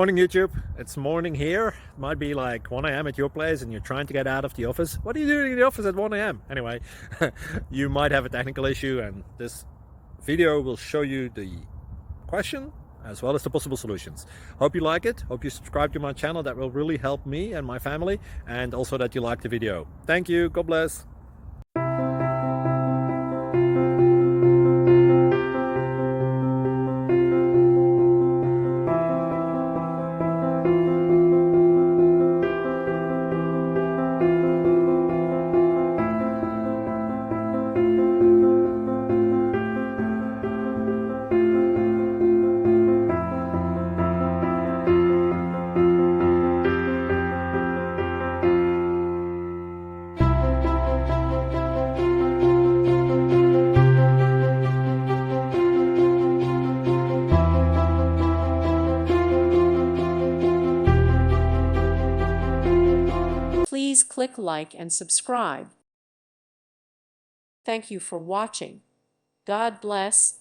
Morning YouTube, it's morning here. It might be like 1 a.m. at your place and you're trying to get out of the office. What are you doing in the office at 1 a.m.? Anyway, you might have a technical issue and this video will show you the question as well as the possible solutions. Hope you like it, hope you subscribe to my channel. That will really help me and my family, and also that you like the video. Thank you, God bless. Please click like and subscribe. Thank you for watching. God bless.